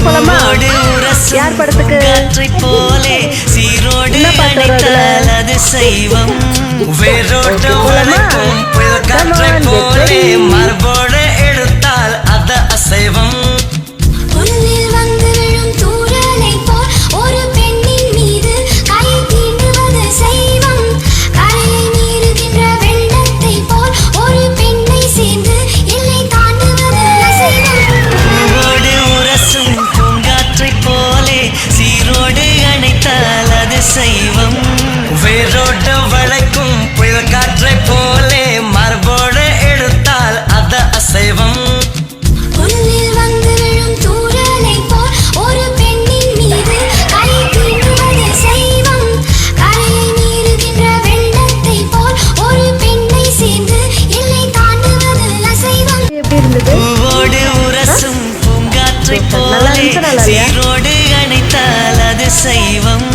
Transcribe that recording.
போலாமா? யார் படத்துக்கு? என்ன பாட்டு அது சைவம் மரபோட எடுத்தால் அத அசைவம். சைவம் வேரோட்ட வளைக்கும் புயல் காற்றை போலே மரபோட எடுத்தால் அத அசைவம். புல்லில் வந்து விழும் தூறலை போல் ஒரு பெண்ணின் மீது கை தீண்டுவது சைவம். கரையை மீறுகின்ற வெள்ளத்தை போல் ஒரு பெண்ணை சேர்ந்து எல்லை தாண்டுவது அசைவம். பூவோடு உரசும் பூங்காற்றை போலே சீரோடு அணைத்தால் அது சைவம்.